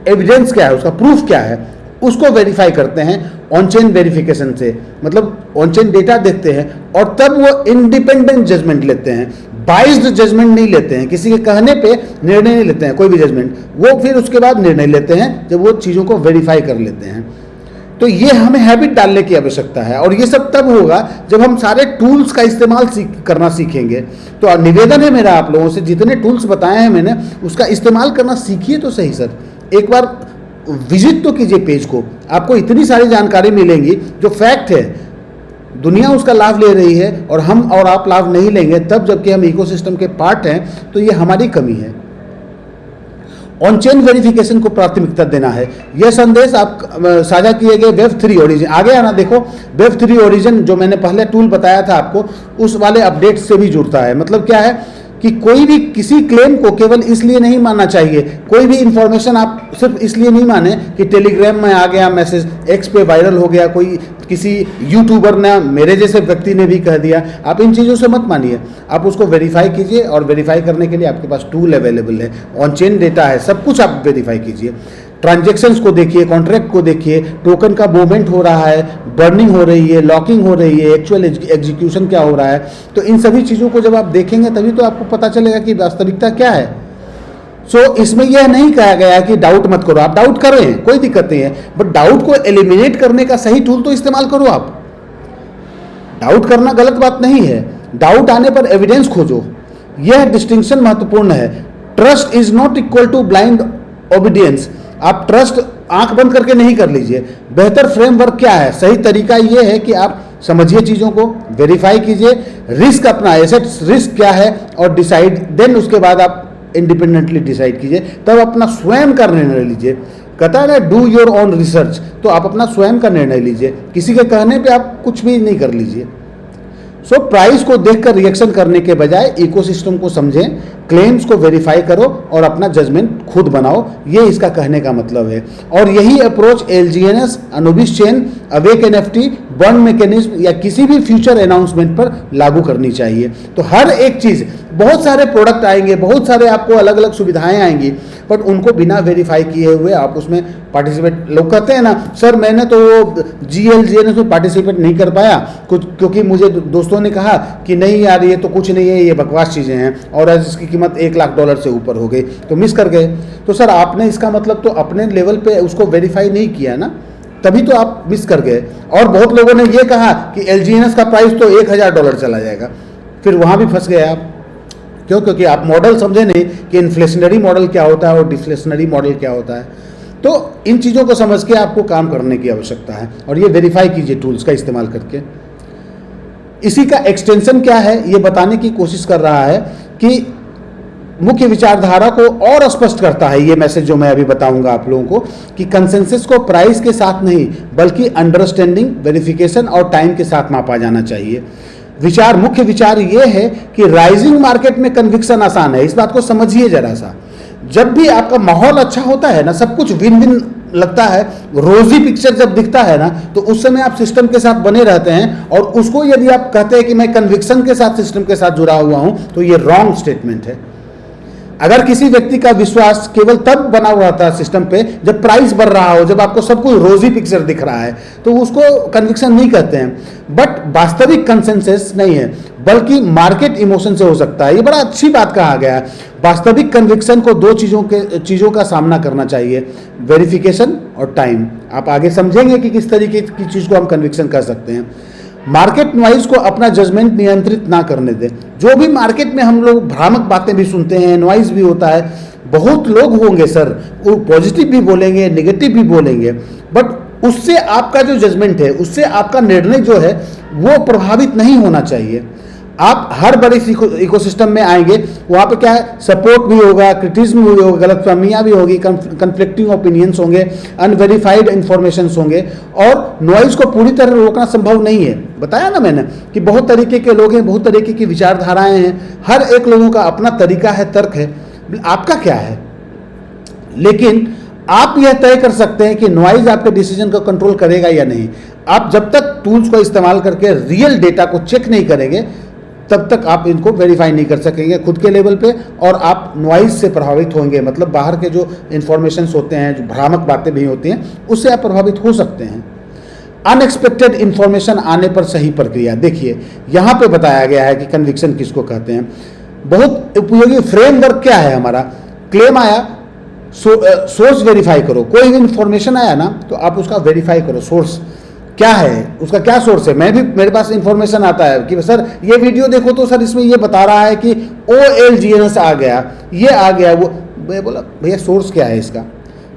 एविडेंस क्या है, उसका प्रूफ क्या है, उसको वेरीफाई करते हैं ऑन चेन वेरिफिकेशन से, मतलब ऑन चेन डेटा देखते हैं और तब वो इंडिपेंडेंट जजमेंट लेते हैं, बाइज्ड जजमेंट नहीं लेते हैं, किसी के कहने पे निर्णय नहीं लेते हैं कोई भी जजमेंट, वो फिर उसके बाद निर्णय लेते हैं जब वो चीज़ों को वेरीफाई कर लेते हैं। तो ये हमें हैबिट डालने की आवश्यकता है और ये सब तब होगा जब हम सारे टूल्स का इस्तेमाल करना सीखेंगे। तो निवेदन है मेरा आप लोगों से, जितने टूल्स बताए हैं मैंने उसका इस्तेमाल करना सीखिए तो सही सर, एक बार विजिट तो कीजिए पेज को, आपको इतनी सारी जानकारी मिलेंगी जो फैक्ट है, दुनिया उसका लाभ ले रही है और हम और आप लाभ नहीं लेंगे तब, जबकि हम इकोसिस्टम के पार्ट हैं, तो ये हमारी कमी है। ऑन चेन वेरिफिकेशन को प्राथमिकता देना है, यह संदेश आप साझा किए गए वेब3 ओरिजिन, आगे आना देखो, वेब3 ओरिजिन जो मैंने पहले टूल बताया था आपको, उस वाले अपडेट से भी जुड़ता है। मतलब क्या है कि कोई भी किसी क्लेम को केवल इसलिए नहीं मानना चाहिए, कोई भी इंफॉर्मेशन आप सिर्फ इसलिए नहीं माने कि टेलीग्राम में आ गया मैसेज, एक्स पे वायरल हो गया, कोई किसी यूट्यूबर ने, मेरे जैसे व्यक्ति ने भी कह दिया, आप इन चीज़ों से मत मानिए, आप उसको वेरीफाई कीजिए और वेरीफाई करने के लिए आपके पास टूल अवेलेबल है, ऑन चेन डेटा है, सब कुछ आप वेरीफाई कीजिए, ट्रांजैक्शंस को देखिए, कॉन्ट्रैक्ट को देखिए, टोकन का मूवमेंट हो रहा है, बर्निंग हो रही है, लॉकिंग हो रही है, एक्चुअल एग्जीक्यूशन क्या हो रहा है, तो इन सभी चीज़ों को जब आप देखेंगे तभी तो आपको पता चलेगा कि वास्तविकता क्या है। सो इसमें यह नहीं कहा गया है कि डाउट मत करो, आप डाउट कर रहे हैं कोई दिक्कत नहीं है, बट डाउट को एलिमिनेट करने का सही टूल तो इस्तेमाल करो। आप डाउट करना गलत बात नहीं है, डाउट आने पर एविडेंस खोजो, यह डिस्टिंक्शन महत्वपूर्ण है। Trust is not equal to blind obedience, आप ट्रस्ट आंख बंद करके नहीं कर लीजिए। बेहतर फ्रेमवर्क क्या है, सही तरीका यह है कि आप समझिए चीज़ों को, वेरीफाई कीजिए, रिस्क अपना एसेट्स रिस्क क्या है और डिसाइड, देन उसके बाद आप इंडिपेंडेंटली डिसाइड कीजिए, तब अपना स्वयं का निर्णय लीजिए। कहता है ना डू योर ओन रिसर्च, तो आप अपना स्वयं का निर्णय लीजिए, किसी के कहने पे आप कुछ भी नहीं कर लीजिए। सो प्राइस को देखकर रिएक्शन करने के बजाय इकोसिस्टम को समझें, क्लेम्स को वेरीफाई करो और अपना जजमेंट खुद बनाओ, ये इसका कहने का मतलब है। और यही approach एलजीएनएस, Anubis chain, awake NFT, burn mechanism या किसी भी फ्यूचर अनाउंसमेंट पर लागू करनी चाहिए। तो हर एक चीज़, बहुत सारे प्रोडक्ट आएंगे, बहुत सारे आपको अलग अलग सुविधाएं आएंगी, बट उनको बिना वेरीफाई किए हुए आप उसमें पार्टिसिपेट, लोग कहते हैं ना सर मैंने तो वो जीएलजीएनएस में पार्टिसिपेट नहीं कर पाया कुछ, क्योंकि मुझे दोस्तों ने कहा कि नहीं यार ये तो कुछ नहीं है, ये बकवास चीज़ें हैं और आज इसकी कीमत $1 लाख से ऊपर हो गई, तो मिस कर गए। तो सर आपने इसका मतलब तो अपने लेवल पे उसको वेरीफाई नहीं किया ना, तभी तो आप मिस कर गए। और बहुत लोगों ने ये कहा कि एलजीएनएस का प्राइस तो $1000 चला जाएगा, फिर वहाँ भी फंस गए आप। क्यों? क्योंकि आप मॉडल समझे नहीं कि इन्फ्लेशनरी मॉडल क्या होता है और डिफ्लेशनरी मॉडल क्या होता है। तो इन चीज़ों को समझ के आपको काम करने की आवश्यकता है और ये वेरीफाई कीजिए टूल्स का इस्तेमाल करके। इसी का एक्सटेंशन क्या है ये बताने की कोशिश कर रहा है कि मुख्य विचारधारा को और स्पष्ट करता है ये मैसेज जो मैं अभी बताऊंगा आप लोगों को, कि कंसेंसस को प्राइस के साथ नहीं बल्कि अंडरस्टैंडिंग, वेरिफिकेशन और टाइम के साथ मापा जाना चाहिए। विचार, मुख्य विचार ये है कि राइजिंग मार्केट में कन्विक्शन आसान है, इस बात को समझिए जरा सा। जब भी आपका माहौल अच्छा होता है ना, सब कुछ विन विन लगता है, रोजी पिक्चर जब दिखता है ना, तो उस समय आप सिस्टम के साथ बने रहते हैं। और उसको यदि आप कहते हैं कि मैं कन्विक्शन के साथ सिस्टम के साथ जुड़ा हुआ हूं, तो ये रॉन्ग स्टेटमेंट है। अगर किसी व्यक्ति का विश्वास केवल तब बना हुआ था सिस्टम पे जब प्राइस बढ़ रहा हो, जब आपको सब कुछ रोजी पिक्चर दिख रहा है, तो उसको कन्विक्शन नहीं कहते हैं। बट वास्तविक कंसेंसस नहीं है बल्कि मार्केट इमोशन से हो सकता है। ये बड़ा अच्छी बात कहा गया है। वास्तविक कन्विक्शन को दो चीज़ों का सामना करना चाहिए, वेरिफिकेशन और टाइम। आप आगे समझेंगे कि किस तरीके की चीज़ को हम कन्विक्शन कर सकते हैं। मार्केट नॉइज को अपना जजमेंट नियंत्रित ना करने दें। जो भी मार्केट में हम लोग भ्रामक बातें भी सुनते हैं, नॉइज भी होता है, बहुत लोग होंगे सर, वो पॉजिटिव भी बोलेंगे, नेगेटिव भी बोलेंगे, बट उससे आपका जो जजमेंट है, उससे आपका निर्णय जो है वो प्रभावित नहीं होना चाहिए। आप हर बड़े इकोसिस्टम में आएंगे, वहाँ पे क्या है, सपोर्ट भी होगा, क्रिटिसिज्म भी होगा, गलतफहमियाँ भी होगी, कन्फ्लिक्टिंग ओपिनियंस होंगे, अनवेरीफाइड इंफॉर्मेशंस होंगे, और नॉइज को पूरी तरह रोकना संभव नहीं है। बताया ना मैंने कि बहुत तरीके के लोग हैं, बहुत तरीके की विचारधाराएं हैं, हर एक लोगों का अपना तरीका है, तर्क है। आपका क्या है? लेकिन आप यह तय कर सकते हैं कि नॉइज आपके डिसीजन को कंट्रोल करेगा या नहीं। आप जब तक टूल्स को इस्तेमाल करके रियल डेटा को चेक नहीं करेंगे तब तक आप इनको वेरीफाई नहीं कर सकेंगे खुद के लेवल पे, और आप नॉइज से प्रभावित होंगे। मतलब बाहर के जो इन्फॉर्मेशंस होते हैं, जो भ्रामक बातें भी होती हैं, उससे आप प्रभावित हो सकते हैं। अनएक्सपेक्टेड इंफॉर्मेशन आने पर सही प्रक्रिया। देखिए यहाँ पे बताया गया है कि कन्विक्शन किसको कहते हैं। बहुत उपयोगी फ्रेमवर्क क्या है हमारा। क्लेम आया, सोर्स वेरीफाई करो। कोई भी इंफॉर्मेशन आया ना तो आप उसका वेरीफाई करो, सोर्स क्या है, उसका क्या सोर्स है। मेरे पास इंफॉर्मेशन आता है कि सर ये वीडियो देखो तो सर इसमें ये बता रहा है कि OLGNS आ गया, ये आ गया, वो। मैं बोला भैया सोर्स क्या है इसका।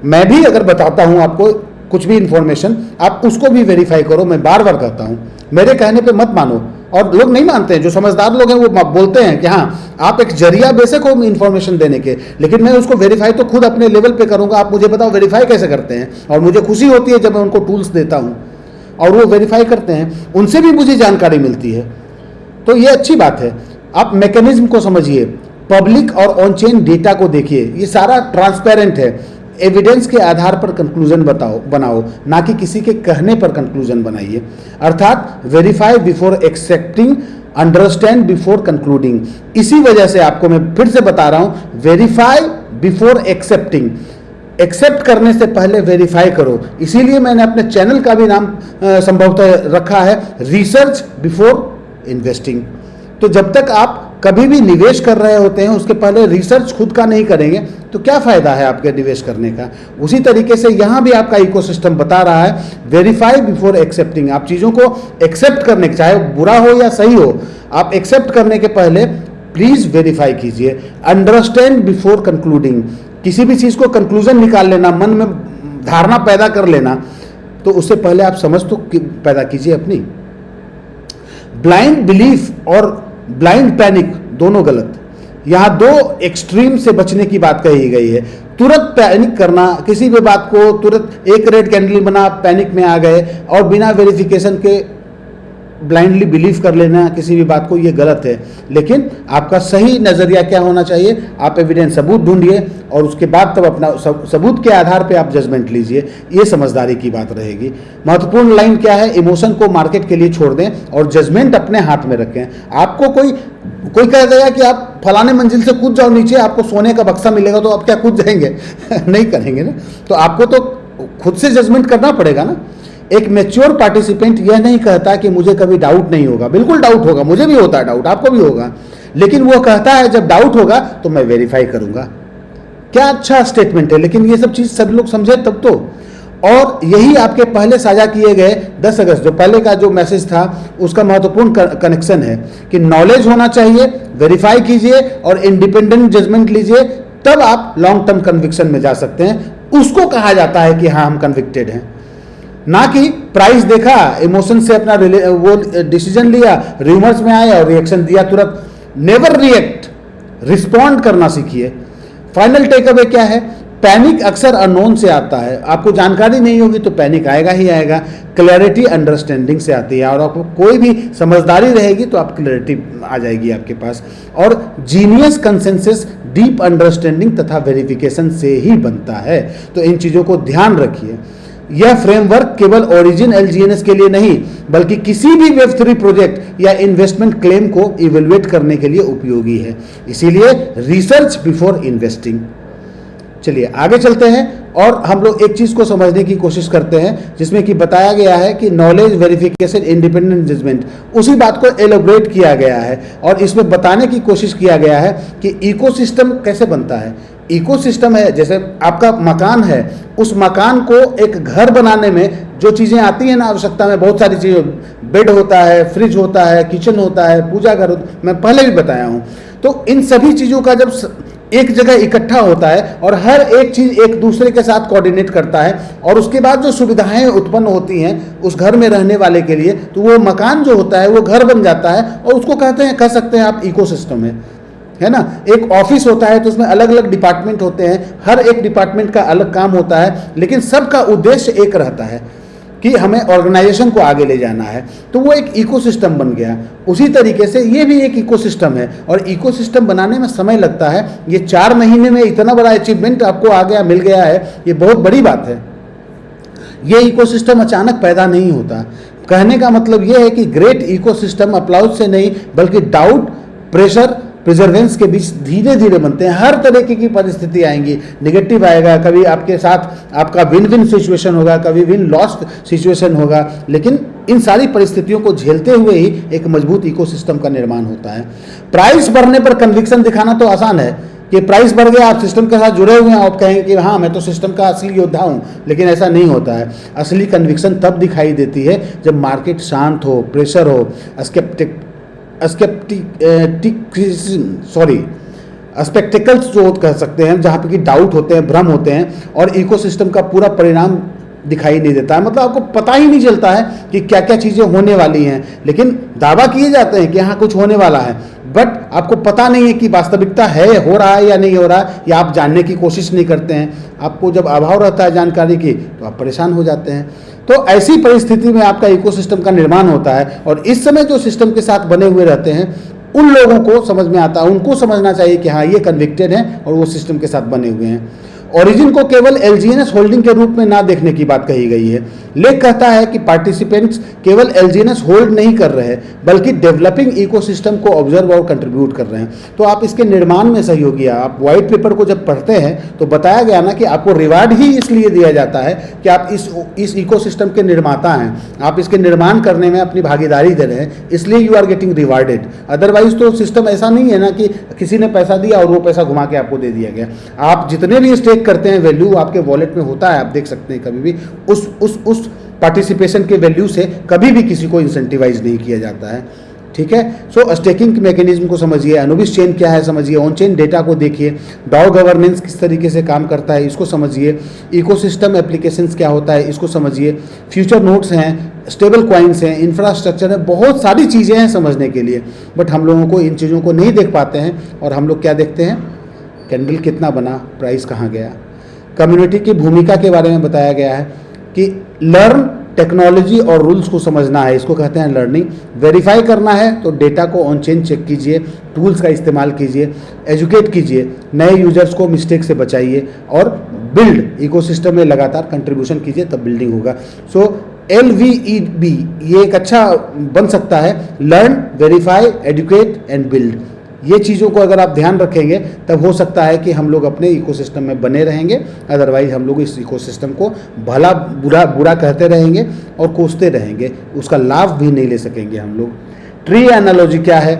मैं भी अगर बताता हूँ आपको कुछ भी इंफॉर्मेशन, आप उसको भी वेरीफाई करो। मैं बार बार कहता हूँ, मेरे कहने पे मत मानो। और लोग नहीं मानते हैं, जो समझदार लोग हैं वो बोलते हैं कि हाँ आप एक जरिया बेशक हो इन्फॉर्मेशन देने के, लेकिन मैं उसको वेरीफाई तो खुद अपने लेवल पे करूँगा। आप मुझे बताओ वेरीफाई कैसे करते हैं। और मुझे खुशी होती है जब मैं उनको टूल्स देता हूँ और वो वेरीफाई करते हैं, उनसे भी मुझे जानकारी मिलती है। तो ये अच्छी बात है। आप मैकेनिज्म को समझिए, पब्लिक और ऑन चेन डेटा को देखिए, ये सारा ट्रांसपेरेंट है। एविडेंस के आधार पर कंक्लूजन बनाओ, ना कि किसी के कहने पर कंक्लूजन बनाइए। अर्थात verify before accepting, understand before concluding. इसी वजह से आपको मैं फिर से बता रहा हूं, वेरीफाई बिफोर एक्सेप्टिंग। एक्सेप्ट करने से पहले वेरीफाई करो। इसीलिए मैंने अपने चैनल का भी नाम संभवतः रखा है रिसर्च बिफोर इन्वेस्टिंग। तो जब तक आप कभी भी निवेश कर रहे होते हैं उसके पहले रिसर्च खुद का नहीं करेंगे तो क्या फायदा है आपके निवेश करने का। उसी तरीके से यहाँ भी आपका इकोसिस्टम बता रहा है वेरीफाई बिफोर एक्सेप्टिंग। आप चीज़ों को एक्सेप्ट करने, चाहे बुरा हो या सही हो, आप एक्सेप्ट करने के पहले प्लीज वेरीफाई कीजिए। Understand before concluding. किसी भी चीज़ को कंक्लूजन निकाल लेना, मन में धारणा पैदा कर लेना, तो उससे पहले आप समझ तो पैदा कीजिए अपनी। ब्लाइंड बिलीफ और ब्लाइंड पैनिक दोनों गलत। यहाँ दो एक्सट्रीम से बचने की बात कही गई है। तुरंत पैनिक करना, किसी भी बात को तुरंत एक रेड कैंडल बना पैनिक में आ गए और बिना वेरिफिकेशन के ब्लाइंडली बिलीव कर लेना किसी भी बात को, ये गलत है। लेकिन आपका सही नज़रिया क्या होना चाहिए, आप एविडेंस सबूत ढूंढिए और उसके बाद तब अपना सबूत के आधार पे आप जजमेंट लीजिए। ये समझदारी की बात रहेगी। महत्वपूर्ण लाइन क्या है, इमोशन को मार्केट के लिए छोड़ दें और जजमेंट अपने हाथ में रखें। आपको कोई कह देगा कि आप फलाने मंजिल से कूद जाओ नीचे, आपको सोने का बक्सा मिलेगा, तो आप क्या कूद जाएंगे? नहीं करेंगे ना। तो आपको तो खुद से जजमेंट करना पड़ेगा ना। एक मैच्योर पार्टिसिपेंट यह नहीं कहता कि मुझे कभी डाउट नहीं होगा। बिल्कुल डाउट होगा, मुझे भी होता है डाउट, आपको भी होगा, लेकिन वो कहता है जब डाउट होगा तो मैं वेरीफाई करूंगा। क्या अच्छा स्टेटमेंट है। लेकिन ये सब चीज सब लोग समझे तब तो। और यही आपके पहले साझा किए गए 10 अगस्त जो पहले का जो मैसेज था उसका महत्वपूर्ण कनेक्शन है कि नॉलेज होना चाहिए, वेरीफाई कीजिए और इंडिपेंडेंट जजमेंट लीजिए, तब आप लॉन्ग टर्म कन्विक्शन में जा सकते हैं। उसको कहा जाता है कि हाँ हम कन्विक्टेड हैं। ना कि प्राइस देखा, इमोशन से अपना वो डिसीजन लिया, रूमर्स में आया और रिएक्शन दिया तुरंत। नेवर रिएक्ट, रिस्पॉन्ड करना सीखिए। फाइनल टेक अवे क्या है, पैनिक अक्सर अननोन से आता है। आपको जानकारी नहीं होगी तो पैनिक आएगा ही आएगा। क्लैरिटी अंडरस्टैंडिंग से आती है और आपको कोई भी समझदारी रहेगी तो आप क्लैरिटी आ जाएगी आपके पास। और जीनियस कंसेंसस डीप अंडरस्टैंडिंग तथा वेरिफिकेशन से ही बनता है। तो इन चीज़ों को ध्यान रखिए। यह फ्रेमवर्क केवल ओरिजिन LGNS के लिए नहीं बल्कि किसी भी Web3 प्रोजेक्ट या इन्वेस्टमेंट क्लेम को इवेल्युएट करने के लिए उपयोगी है। इसीलिए रिसर्च बिफोर इन्वेस्टिंग। चलिए आगे चलते हैं और हम लोग एक चीज को समझने की कोशिश करते हैं जिसमें कि बताया गया है कि नॉलेज, वेरिफिकेशन, इंडिपेंडेंट जजमेंट, उसी बात को एलोबरेट किया गया है और इसमें बताने की कोशिश किया गया है कि इकोसिस्टम कैसे बनता है। इकोसिस्टम है जैसे आपका मकान है, उस मकान को एक घर बनाने में जो चीज़ें आती हैं ना आवश्यकता में, बहुत सारी चीज़ें, बेड होता है, फ्रिज होता है, किचन होता है, पूजा घर, मैं पहले भी बताया हूँ। तो इन सभी चीज़ों का जब एक जगह इकट्ठा होता है और हर एक चीज़ एक दूसरे के साथ कोऑर्डिनेट करता है और उसके बाद जो सुविधाएं उत्पन्न होती हैं उस घर में रहने वाले के लिए, तो वो मकान जो होता है वो घर बन जाता है और उसको कह सकते हैं आप इकोसिस्टम है ना। एक ऑफिस होता है तो उसमें अलग अलग डिपार्टमेंट होते हैं, हर एक डिपार्टमेंट का अलग काम होता है, लेकिन सबका उद्देश्य एक रहता है कि हमें ऑर्गेनाइजेशन को आगे ले जाना है, तो वो एक इकोसिस्टम बन गया। उसी तरीके से ये भी एक इकोसिस्टम है, और इकोसिस्टम बनाने में समय लगता है। ये 4 महीने में इतना बड़ा अचीवमेंट आपको आ गया, मिल गया है, ये बहुत बड़ी बात है। ये इकोसिस्टम अचानक पैदा नहीं होता। कहने का मतलब ये है कि ग्रेट इकोसिस्टम अप्लाउज से नहीं बल्कि डाउट, प्रेशर, प्रिजर्वेंस के बीच धीरे धीरे बनते हैं। हर तरीके की परिस्थिति आएंगी, नेगेटिव आएगा, कभी आपके साथ आपका विन विन सिचुएशन होगा, कभी विन लॉस सिचुएशन होगा, लेकिन इन सारी परिस्थितियों को झेलते हुए ही एक मजबूत इकोसिस्टम का निर्माण होता है। प्राइस बढ़ने पर कन्विक्शन दिखाना तो आसान है कि प्राइस बढ़ गया, आप सिस्टम के साथ जुड़े हुए हैं, आप कहेंगे कि हाँ मैं तो सिस्टम का असली योद्धा हूँ, लेकिन ऐसा नहीं होता है। असली कन्विक्शन तब दिखाई देती है जब मार्केट शांत हो, प्रेशर हो, स्पेक्टिकल्स जो कह सकते हैं, जहाँ पे कि डाउट होते हैं, भ्रम होते हैं, और इकोसिस्टम का पूरा परिणाम दिखाई नहीं देता है। मतलब आपको पता ही नहीं चलता है कि क्या क्या चीज़ें होने वाली हैं, लेकिन दावा किए जाते हैं कि हाँ कुछ होने वाला है, बट आपको पता नहीं है कि वास्तविकता है, हो रहा है या नहीं हो रहा है, या आप जानने की कोशिश नहीं करते हैं। आपको जब अभाव रहता है जानकारी की तो आप परेशान हो जाते हैं। तो ऐसी परिस्थिति में आपका इकोसिस्टम का निर्माण होता है, और इस समय जो सिस्टम के साथ बने हुए रहते हैं उन लोगों को समझ में आता है, उनको समझना चाहिए कि हाँ ये कन्विक्टेड हैं और वो सिस्टम के साथ बने हुए हैं। ओरिजिन को केवल एलजीएनएस होल्डिंग के रूप में ना देखने की बात कही गई है। लेख कहता है कि पार्टिसिपेंट्स केवल एलजीएनएस होल्ड नहीं कर रहे हैं, बल्कि डेवलपिंग इकोसिस्टम को ऑब्जर्व और कंट्रीब्यूट कर रहे हैं। तो आप इसके निर्माण में सहयोगी हैं। आप व्हाइट पेपर को जब पढ़ते हैं तो बताया गया ना कि आपको रिवार्ड ही इसलिए दिया जाता है कि आप इस इकोसिस्टम के निर्माता हैं, आप इसके निर्माण करने में अपनी भागीदारी दे रहे हैं, इसलिए you are getting rewarded. Otherwise तो सिस्टम ऐसा नहीं है ना कि किसी ने पैसा दिया और वो पैसा घुमा के आपको दे दिया गया। आप जितने भी स्टेक करते हैं, वैल्यू आपके वॉलेट में होता है, आप देख सकते हैं। कभी भी उस पार्टिसिपेशन के वैल्यू से कभी भी किसी को इंसेंटिवाइज नहीं किया जाता है। ठीक है। सो स्टेकिंग मैकेनिज्म को समझिए, अनुबिस चेन क्या है समझिए, ऑन चेन डेटा को देखिए, डाओ गवर्नेंस किस तरीके से काम करता है इसको समझिए, इकोसिस्टम एप्लीकेशंस क्या होता है इसको समझिए, फ्यूचर नोट्स हैं, स्टेबल कॉइन्स हैं, इंफ्रास्ट्रक्चर है, बहुत सारी चीज़ें हैं समझने के लिए। बट हम लोगों को इन चीज़ों को नहीं देख पाते हैं, और हम लोग क्या देखते हैं, कैंडल कितना बना, प्राइस कहाँ गया। कम्युनिटी की भूमिका के बारे में बताया गया है कि लर्न, टेक्नोलॉजी और रूल्स को समझना है, इसको कहते हैं लर्निंग। वेरीफाई करना है तो डेटा को ऑन चेन चेक कीजिए, टूल्स का इस्तेमाल कीजिए, एजुकेट कीजिए, नए यूजर्स को मिस्टेक से बचाइए, और बिल्ड इकोसिस्टम में लगातार कंट्रीब्यूशन कीजिए, तब बिल्डिंग होगा। सो LVEB ये एक अच्छा बन सकता है, learn, verify, educate and build. ये चीज़ों को अगर आप ध्यान रखेंगे तब हो सकता है कि हम लोग अपने इकोसिस्टम में बने रहेंगे। अदरवाइज हम लोग इस इकोसिस्टम को भला बुरा कहते रहेंगे और कोसते रहेंगे, उसका लाभ भी नहीं ले सकेंगे हम लोग। ट्री एनालॉजी क्या है?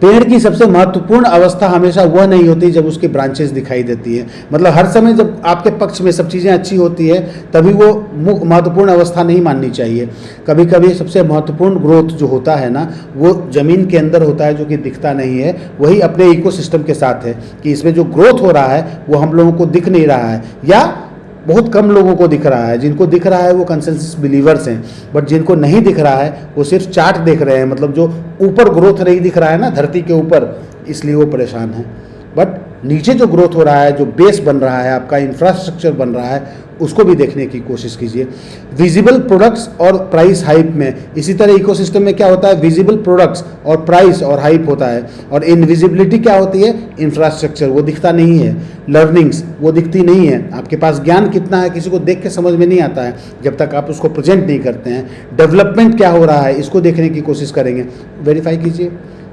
पेड़ की सबसे महत्वपूर्ण अवस्था हमेशा वह नहीं होती जब उसकी ब्रांचेस दिखाई देती हैं। मतलब हर समय जब आपके पक्ष में सब चीज़ें अच्छी होती है तभी वो महत्वपूर्ण अवस्था नहीं माननी चाहिए। कभी कभी सबसे महत्वपूर्ण ग्रोथ जो होता है ना, वो ज़मीन के अंदर होता है, जो कि दिखता नहीं है। वही अपने इकोसिस्टम के साथ है कि इसमें जो ग्रोथ हो रहा है वो हम लोगों को दिख नहीं रहा है, या बहुत कम लोगों को दिख रहा है। जिनको दिख रहा है वो कंसेंसस बिलीवर्स हैं, बट जिनको नहीं दिख रहा है वो सिर्फ चार्ट देख रहे हैं। मतलब जो ऊपर ग्रोथ नहीं दिख रहा है ना धरती के ऊपर, इसलिए वो परेशान है। बट नीचे जो ग्रोथ हो रहा है, जो बेस बन रहा है, आपका इंफ्रास्ट्रक्चर बन रहा है, उसको भी देखने की कोशिश कीजिए। विजिबल प्रोडक्ट्स और प्राइस हाइप में, इसी तरह इकोसिस्टम में क्या होता है, विजिबल प्रोडक्ट्स और प्राइस और हाइप होता है, और इनविजिबिलिटी क्या होती है, इंफ्रास्ट्रक्चर, वो दिखता नहीं है। लर्निंग्स वो दिखती नहीं है। आपके पास ज्ञान कितना है किसी को देख के समझ में नहीं आता है जब तक आप उसको प्रेजेंट नहीं करते हैं। डेवलपमेंट क्या हो रहा है इसको देखने की कोशिश करेंगे, वेरीफाई कीजिए,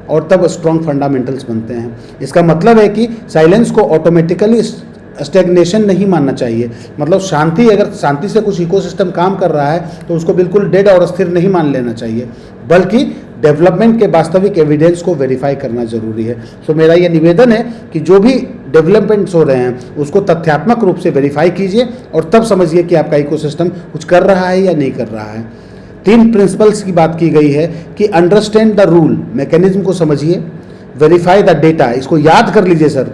और तब स्ट्रॉन्ग फंडामेंटल्स बनते हैं। इसका मतलब है कि साइलेंस को ऑटोमेटिकली स्टेग्नेशन नहीं मानना चाहिए। मतलब शांति, अगर शांति से कुछ इकोसिस्टम काम कर रहा है तो उसको बिल्कुल डेड और अस्थिर नहीं मान लेना चाहिए, बल्कि डेवलपमेंट के वास्तविक एविडेंस को वेरीफाई करना जरूरी है। सो मेरा ये निवेदन है कि जो भी डेवलपमेंट्स हो रहे हैं उसको तथ्यात्मक रूप से वेरीफाई कीजिए, और तब समझिए कि आपका इकोसिस्टम कुछ कर रहा है या नहीं कर रहा है। 3 प्रिंसिपल्स की बात की गई है कि अंडरस्टैंड द रूल, मैकेनिज्म को समझिए, वेरीफाई द डेटा, इसको याद कर लीजिए सर,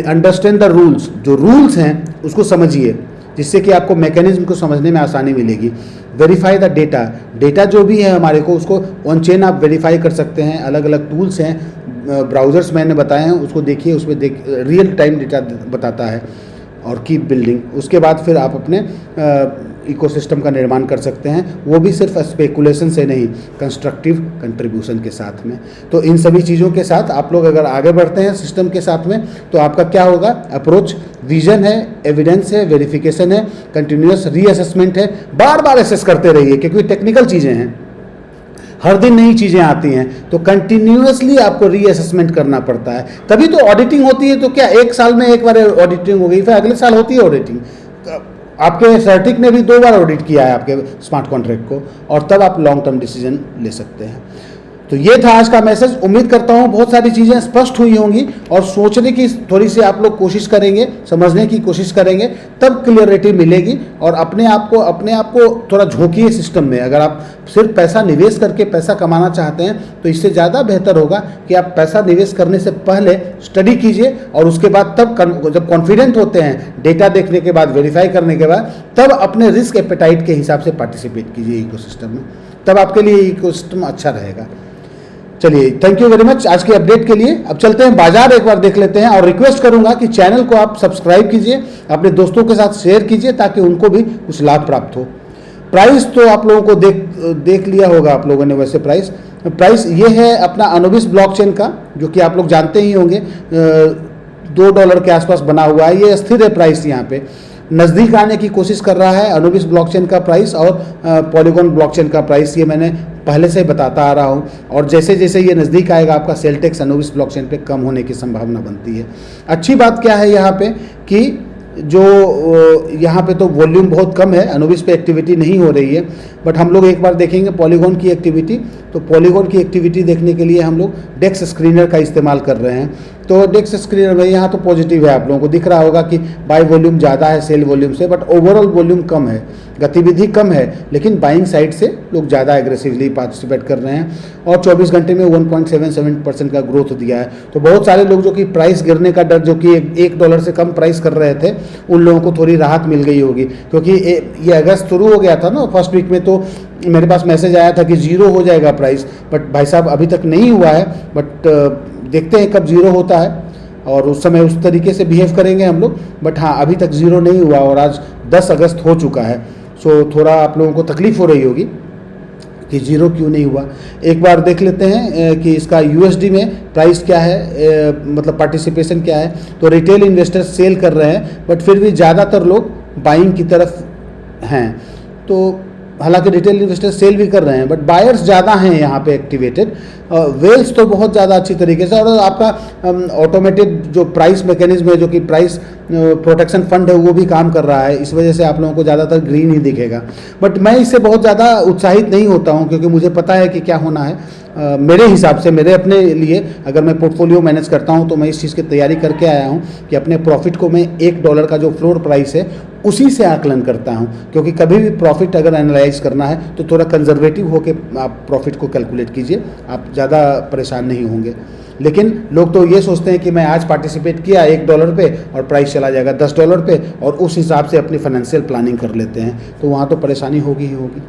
अंडरस्टैंड द रूल्स, जो रूल्स हैं उसको समझिए, जिससे कि आपको मैकेनिज्म को समझने में आसानी मिलेगी। वेरीफाई द डेटा, डेटा जो भी है हमारे को उसको ऑन चेन आप वेरीफाई कर सकते हैं। अलग अलग टूल्स हैं, ब्राउज़र्स मैंने बताए हैं, उसको देखिए, उसमें रियल टाइम डेटा बताता है। और कीप बिल्डिंग। उसके बाद फिर आप अपने इकोसिस्टम का निर्माण कर सकते हैं, वो भी सिर्फ स्पेकुलेशन से नहीं, कंस्ट्रक्टिव कंट्रीब्यूशन के साथ में। तो इन सभी चीज़ों के साथ आप लोग अगर आगे बढ़ते हैं सिस्टम के साथ में, तो आपका क्या होगा, अप्रोच विजन है, एविडेंस है, वेरिफिकेशन है, कंटिन्यूस रीअसेसमेंट है, बार बार असेस करते रहिए क्योंकि टेक्निकल चीज़ें हैं, हर दिन नई चीज़ें आती हैं, तो कंटिन्यूअसली आपको रीअसेसमेंट करना पड़ता है। तभी तो ऑडिटिंग होती है। तो क्या एक साल में एक बार ऑडिटिंग हो गई, फिर अगले साल होती है ऑडिटिंग। आपके सर्टिक ने भी 2 बार ऑडिट किया है आपके स्मार्ट कॉन्ट्रैक्ट को, और तब आप लॉन्ग टर्म डिसीजन ले सकते हैं। तो ये था आज का मैसेज। उम्मीद करता हूँ बहुत सारी चीज़ें स्पष्ट हुई होंगी और सोचने की थोड़ी सी आप लोग कोशिश करेंगे, समझने की कोशिश करेंगे, तब क्लियरिटी मिलेगी। और अपने आप को थोड़ा झोंकिए सिस्टम में। अगर आप सिर्फ पैसा निवेश करके पैसा कमाना चाहते हैं तो इससे ज़्यादा बेहतर होगा कि आप पैसा निवेश करने से पहले स्टडी कीजिए, और उसके बाद तब जब कॉन्फिडेंट होते हैं, डेटा देखने के बाद, वेरीफाई करने के बाद, तब अपने रिस्क एपेटाइट के हिसाब से पार्टिसिपेट कीजिए इकोसिस्टम में। तब आपके लिए इकोसिस्टम अच्छा रहेगा। चलिए, थैंक यू वेरी मच आज की अपडेट के लिए। अब चलते हैं बाजार, एक बार देख लेते हैं, और रिक्वेस्ट करूंगा कि चैनल को आप सब्सक्राइब कीजिए, अपने दोस्तों के साथ शेयर कीजिए ताकि उनको भी कुछ लाभ प्राप्त हो। प्राइस तो आप लोगों को देख लिया होगा आप लोगों ने। वैसे प्राइस ये है अपना अनुबिस ब्लॉकचेन का, जो कि आप लोग जानते ही होंगे, $2 के आसपास बना हुआ है। ये स्थिर है प्राइस, यहाँ पे नज़दीक आने की कोशिश कर रहा है अनुबिस ब्लॉकचेन का प्राइस और पॉलीगॉन ब्लॉकचेन का प्राइस। ये मैंने पहले से बताता आ रहा हूँ, और जैसे जैसे ये नज़दीक आएगा आपका सेलटेक्स अनुबिस ब्लॉकचेन पे कम होने की संभावना बनती है। अच्छी बात क्या है यहाँ पे कि जो यहाँ पे तो वॉल्यूम बहुत कम है, अनुबिस पे एक्टिविटी नहीं हो रही है, बट हम लोग एक बार देखेंगे पॉलीगॉन की एक्टिविटी। तो पॉलीगॉन की एक्टिविटी देखने के लिए हम लोग डेक्स स्क्रीनर का इस्तेमाल कर रहे हैं। तो डेक्स स्क्रीनर में यहाँ तो पॉजिटिव है, आप लोगों को दिख रहा होगा कि बाई वॉल्यूम ज़्यादा है सेल वॉल्यूम से, बट ओवरऑल वॉल्यूम कम है, गतिविधि कम है, लेकिन बाइंग साइड से लोग ज़्यादा एग्रेसिवली पार्टिसिपेट कर रहे हैं, और 24 घंटे में 1.77% का ग्रोथ दिया है। तो बहुत सारे लोग जो कि प्राइस गिरने का डर, जो कि $1 से कम प्राइस कर रहे थे, उन लोगों को थोड़ी राहत मिल गई होगी, क्योंकि ये अगस्त शुरू हो गया था ना, फर्स्ट वीक में तो मेरे पास मैसेज आया था कि 0 हो जाएगा प्राइस, बट भाई साहब अभी तक नहीं हुआ है। बट देखते हैं कब 0 होता है, और उस समय उस तरीके से बिहेव करेंगे हम लोग। बट हाँ, अभी तक 0 नहीं हुआ, और आज 10 अगस्त हो चुका है। सो थोड़ा आप लोगों को तकलीफ हो रही होगी कि 0 क्यों नहीं हुआ। एक बार देख लेते हैं कि इसका USD में प्राइस क्या है, मतलब पार्टिसिपेशन क्या है। तो रिटेल इन्वेस्टर्स सेल कर रहे हैं, बट फिर भी ज़्यादातर लोग बाइंग की तरफ हैं। तो हालांकि रिटेल इन्वेस्टर्स सेल भी कर रहे हैं, बट बायर्स ज़्यादा हैं यहाँ पे एक्टिवेटेड। वेल्स तो बहुत ज़्यादा अच्छी तरीके से, और आपका ऑटोमेटेड जो प्राइस मैकेनिज्म है, जो कि प्राइस प्रोटेक्शन फंड है, वो भी काम कर रहा है। इस वजह से आप लोगों को ज़्यादातर ग्रीन ही दिखेगा। बट मैं इससे बहुत ज़्यादा उत्साहित नहीं होता हूँ, क्योंकि मुझे पता है कि क्या होना है। मेरे हिसाब से, मेरे अपने लिए अगर मैं पोर्टफोलियो मैनेज करता हूं, तो मैं इस चीज़ की तैयारी करके आया हूं कि अपने प्रॉफिट को मैं $1 का जो फ्लोर प्राइस है उसी से आकलन करता हूं। क्योंकि कभी भी प्रॉफिट अगर एनालाइज करना है तो थोड़ा कंजर्वेटिव होकर आप प्रॉफिट को कैलकुलेट कीजिए, आप ज़्यादा परेशान नहीं होंगे। लेकिन लोग तो ये सोचते हैं कि मैं आज पार्टिसिपेट किया $1 पे और प्राइस चला जाएगा $10 पे, और उस हिसाब से अपनी फाइनेंशियल प्लानिंग कर लेते हैं, तो वहाँ तो परेशानी होगी ही होगी।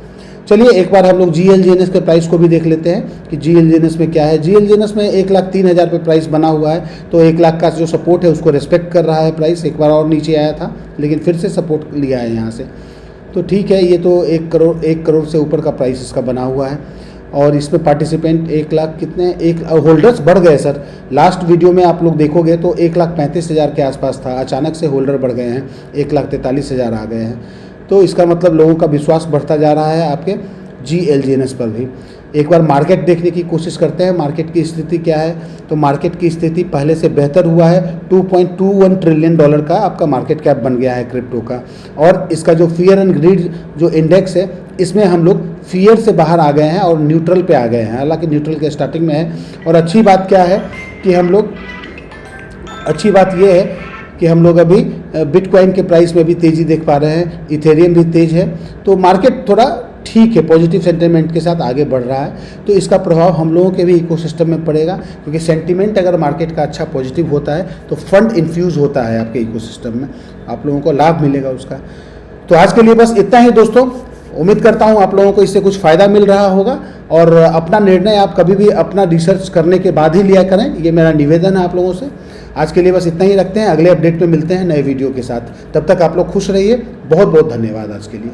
चलिए एक बार हम लोग GLGNS के प्राइस को भी देख लेते हैं कि GLGNS में क्या है। GLGNS में 1,03,000 पे प्राइस बना हुआ है, तो 1 लाख का जो सपोर्ट है उसको रिस्पेक्ट कर रहा है प्राइस। एक बार और नीचे आया था, लेकिन फिर से सपोर्ट लिया है यहाँ से, तो ठीक है। ये तो 1 करोड़ से ऊपर का प्राइस इसका बना हुआ है, और इसमें पार्टिसिपेंट 1 लाख कितने, होल्डर्स बढ़ गए सर। लास्ट वीडियो में आप लोग देखोगे तो 1,35,000 के आसपास था, अचानक से होल्डर बढ़ गए हैं, 1,43,000 आ गए हैं। तो इसका मतलब लोगों का विश्वास बढ़ता जा रहा है आपके GLGNS पर भी। एक बार मार्केट देखने की कोशिश करते हैं, मार्केट की स्थिति क्या है। तो मार्केट की स्थिति पहले से बेहतर हुआ है। $2.21 ट्रिलियन का आपका मार्केट कैप बन गया है क्रिप्टो का। और इसका जो फियर एंड ग्रीड जो इंडेक्स है, इसमें हम लोग फियर से बाहर आ गए हैं और न्यूट्रल पे आ गए हैं, हालांकि न्यूट्रल के स्टार्टिंग में है। और अच्छी बात क्या है कि हम लोग अभी बिटकॉइन के प्राइस में भी तेज़ी देख पा रहे हैं, इथेरियम भी तेज़ है। तो मार्केट थोड़ा ठीक है, पॉजिटिव सेंटिमेंट के साथ आगे बढ़ रहा है। तो इसका प्रभाव हम लोगों के भी इकोसिस्टम में पड़ेगा, क्योंकि सेंटिमेंट अगर मार्केट का अच्छा पॉजिटिव होता है तो फंड इन्फ्यूज़ होता है आपके इकोसिस्टम में, आप लोगों को लाभ मिलेगा उसका। तो आज के लिए बस इतना ही दोस्तों। उम्मीद करता हूँ आप लोगों को इससे कुछ फ़ायदा मिल रहा होगा, और अपना निर्णय आप कभी भी अपना रिसर्च करने के बाद ही लिया करें, ये मेरा निवेदन है आप लोगों से। आज के लिए बस इतना ही रखते हैं, अगले अपडेट में मिलते हैं नए वीडियो के साथ। तब तक आप लोग खुश रहिए। बहुत बहुत धन्यवाद आज के लिए।